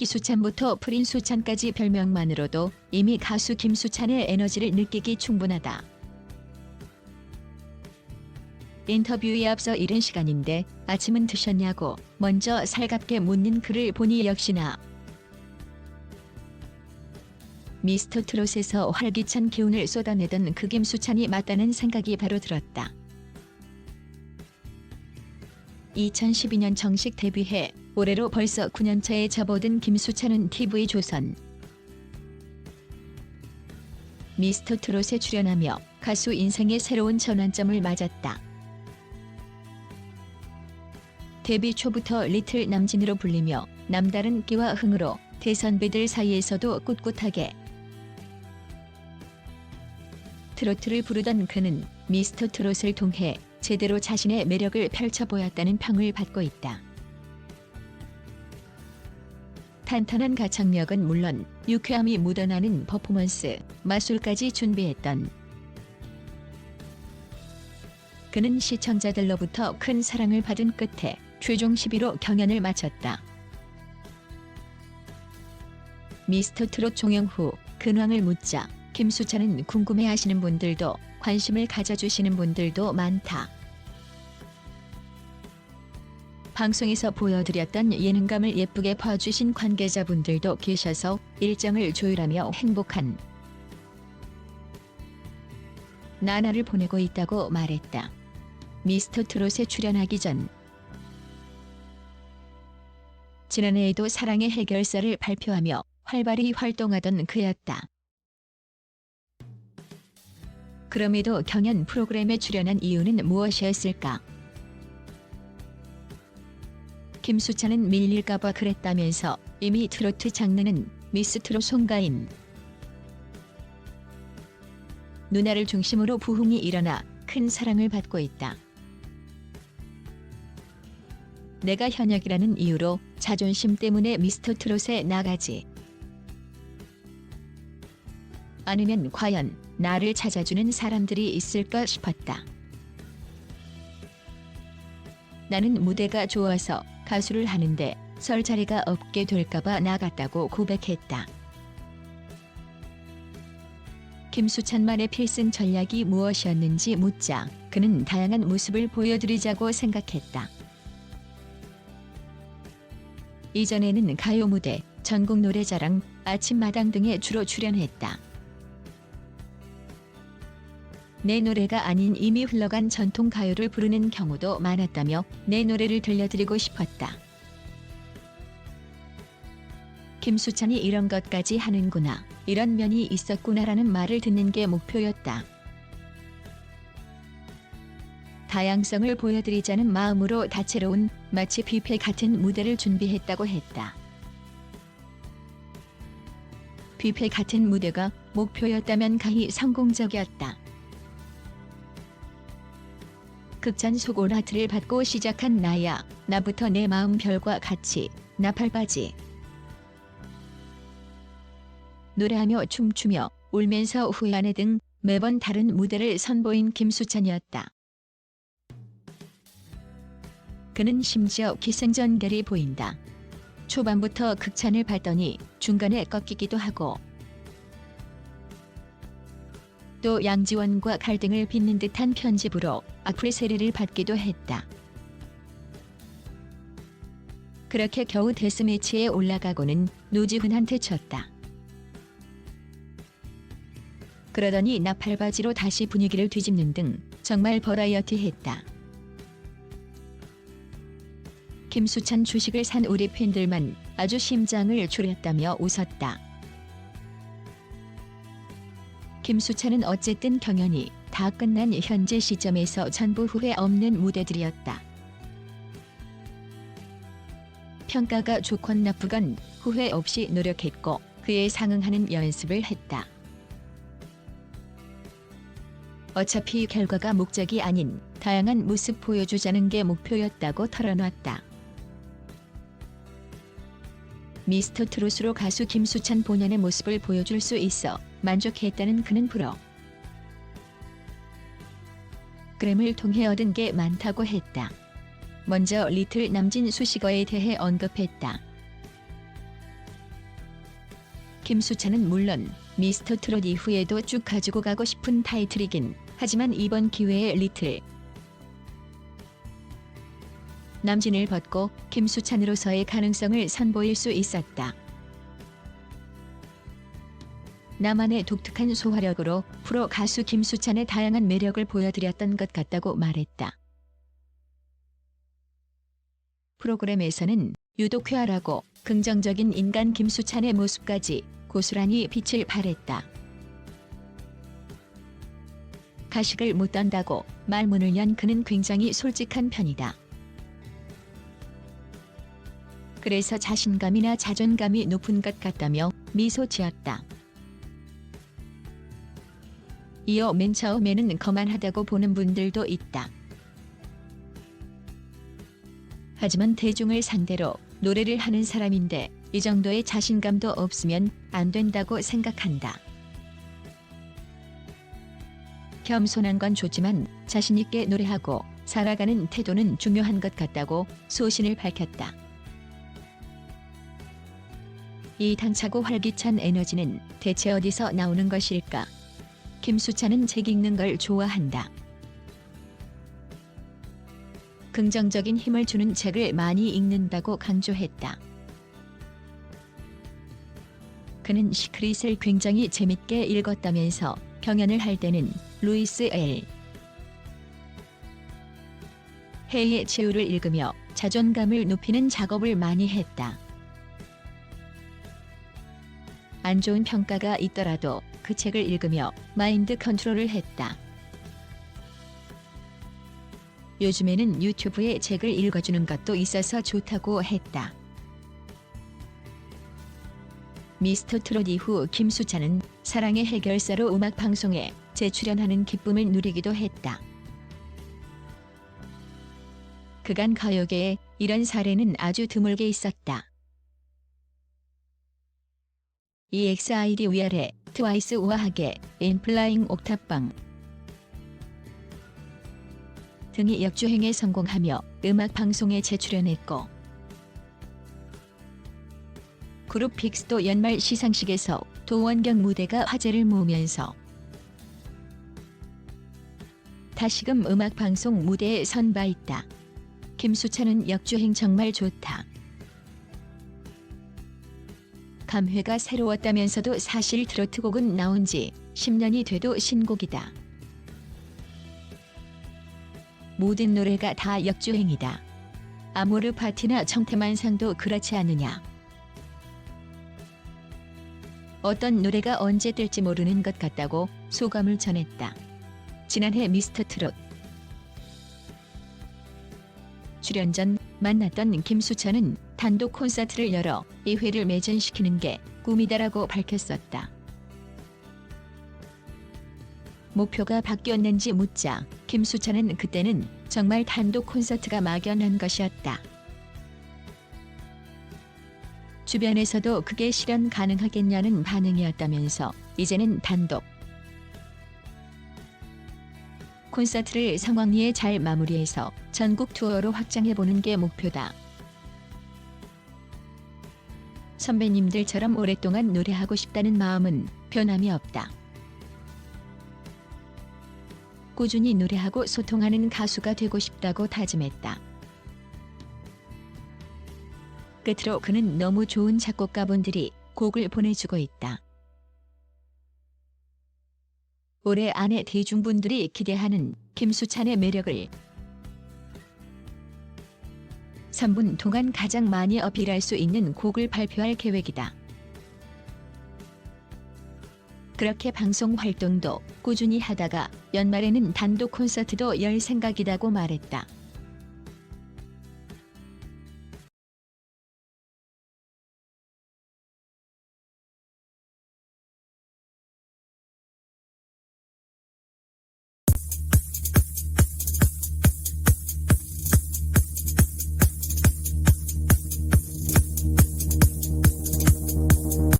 피수찬부터 프린수찬까지 별명만으로도 이미 가수 김수찬의 에너지를 느끼기 충분하다. 인터뷰에 앞서 이른 시간인데 아침은 드셨냐고 먼저 살갑게 묻는 그를 보니 역시나 미스터트롯에서 활기찬 기운을 쏟아내던 그 김수찬이 맞다는 생각이 바로 들었다. 2012년 정식 데뷔해 올해로 벌써 9년차에 접어든 김수찬은 TV조선 미스터트롯에 출연하며 가수 인생의 새로운 전환점을 맞았다. 데뷔 초부터 리틀 남진으로 불리며 남다른 끼와 흥으로 대선배들 사이에서도 꿋꿋하게 트로트를 부르던 그는 미스터트롯을 통해 제대로 자신의 매력을 펼쳐보였다는 평을 받고 있다. 탄탄한 가창력은 물론 유쾌함이 묻어나는 퍼포먼스, 마술까지 준비했던 그는 시청자들로부터 큰 사랑을 받은 끝에 최종 10위로 경연을 마쳤다. 미스터트롯 종영 후 근황을 묻자 김수찬은 궁금해하시는 분들도 관심을 가져주시는 분들도 많다. 방송에서 보여드렸던 예능감을 예쁘게 봐주신 관계자분들도 계셔서 일정을 조율하며 행복한 나날을 보내고 있다고 말했다. 미스터트롯에 출연하기 전 지난해에도 사랑의 해결사를 발표하며 활발히 활동하던 그였다. 그럼에도 경연 프로그램에 출연한 이유는 무엇이었을까? 김수찬은 밀릴까봐 그랬다면서 이미 트로트 장르는 미스트롯 송가인 누나를 중심으로 부흥이 일어나 큰 사랑을 받고 있다. 내가 현역이라는 이유로 자존심 때문에 미스터트롯에 나가지 않으면 과연 나를 찾아주는 사람들이 있을까 싶었다. 나는 무대가 좋아서 가수를 하는데 설 자리가 없게 될까봐 나갔다고 고백했다. 김수찬만의 필승 전략이 무엇이었는지 묻자 그는 다양한 모습을 보여드리자고 생각했다. 이전에는 가요 무대, 전국 노래자랑, 아침마당 등에 주로 출연했다. 내 노래가 아닌 이미 흘러간 전통 가요를 부르는 경우도 많았다며 내 노래를 들려드리고 싶었다. 김수찬이 이런 것까지 하는구나, 이런 면이 있었구나라는 말을 듣는 게 목표였다. 다양성을 보여드리자는 마음으로 다채로운 마치 뷔페 같은 무대를 준비했다고 했다. 뷔페 같은 무대가 목표였다면 가히 성공적이었다. 극찬 속옷아트를 받고 시작한 나야, 나부터 내 마음 별과 같이, 나팔바지. 노래하며 춤추며 울면서 후회하네 등 매번 다른 무대를 선보인 김수찬이었다. 그는 심지어 기승전결이 보인다. 초반부터 극찬을 받더니 중간에 꺾이기도 하고 또 양지원과 갈등을 빚는 듯한 편집으로 악플 세례를 받기도 했다. 그렇게 겨우 데스매치에 올라가고는 노지훈한테 졌다. 그러더니 나팔바지로 다시 분위기를 뒤집는 등 정말 버라이어티했다. 김수찬 주식을 산 우리 팬들만 아주 심장을 졸였다며 웃었다. 김수찬은 어쨌든 경연이 다 끝난 현재 시점에서 전부 후회 없는 무대들이었다. 평가가 좋건 나쁘건 후회 없이 노력했고 그에 상응하는 연습을 했다. 어차피 결과가 목적이 아닌 다양한 모습 보여주자는 게 목표였다고 털어놨다. 미스터트롯으로 가수 김수찬 본연의 모습을 보여줄 수 있어 만족했다는 그는 프로그램을 통해 얻은 게 많다고 했다. 먼저 리틀 남진 수식어에 대해 언급했다. 김수찬은 물론 미스터 트롯 이후에도 쭉 가지고 가고 싶은 타이틀이긴 하지만 이번 기회에 리틀 남진을 벗고 김수찬으로서의 가능성을 선보일 수 있었다. 나만의 독특한 소화력으로 프로 가수 김수찬의 다양한 매력을 보여드렸던 것 같다고 말했다. 프로그램에서는 유독 쾌활하고 긍정적인 인간 김수찬의 모습까지 고스란히 빛을 발했다. 가식을 못 떤다고 말문을 연 그는 굉장히 솔직한 편이다. 그래서 자신감이나 자존감이 높은 것 같다며 미소 지었다. 이어 맨 처음에는 거만하다고 보는 분들도 있다. 하지만 대중을 상대로 노래를 하는 사람인데 이 정도의 자신감도 없으면 안 된다고 생각한다. 겸손한 건 좋지만 자신 있게 노래하고 살아가는 태도는 중요한 것 같다고 소신을 밝혔다. 이 당차고 활기찬 에너지는 대체 어디서 나오는 것일까? 김수찬은 책 읽는 걸 좋아한다. 긍정적인 힘을 주는 책을 많이 읽는다고 강조했다. 그는 시크릿을 굉장히 재밌게 읽었다면서 경연을 할 때는 루이스 L. 해의 최후를 읽으며 자존감을 높이는 작업을 많이 했다. 안 좋은 평가가 있더라도 그 책을 읽으며 마인드 컨트롤을 했다. 요즘에는 유튜브에 책을 읽어주는 것도 있어서 좋다고 했다. 미스터 트롯 이후 김수찬은 사랑의 해결사로 음악 방송에 재출연하는 기쁨을 누리기도 했다. 그간 가요계에 이런 사례는 아주 드물게 있었다. EXID 위아래 트와이스 우아하게 인플라잉 옥탑방 등이 역주행에 성공하며 음악 방송에 재출연했고 그룹 빅스도 연말 시상식에서 도원경 무대가 화제를 모으면서 다시금 음악 방송 무대에 선 바 있다. 김수찬은 역주행 정말 좋다. 감회가 새로웠다면서도 사실 트로트곡은 나온 지 10년이 돼도 신곡이다. 모든 노래가 다 역주행이다. 아모르 파티나 청태만상도 그렇지 않느냐. 어떤 노래가 언제 뜰지 모르는 것 같다고 소감을 전했다. 지난해 미스터 트롯 출연 전 만났던 김수찬은 단독 콘서트를 열어 이 회를 매진시키는 게 꿈이다라고 밝혔었다. 목표가 바뀌었는지 묻자 김수찬은 그때는 정말 단독 콘서트가 막연한 것이었다. 주변에서도 그게 실현 가능하겠냐는 반응이었다면서 이제는 단독 콘서트를 성황리에 잘 마무리해서 전국 투어로 확장해보는 게 목표다. 선배님들처럼 오랫동안 노래하고 싶다는 마음은 변함이 없다. 꾸준히 노래하고 소통하는 가수가 되고 싶다고 다짐했다. 끝으로 그는 너무 좋은 작곡가분들이 곡을 보내주고 있다. 올해 안에 대중분들이 기대하는 김수찬의 매력을 3분 동안 가장 많이 어필할 수 있는 곡을 발표할 계획이다. 그렇게 방송 활동도 꾸준히 하다가 연말에는 단독 콘서트도 열 생각이라고 말했다.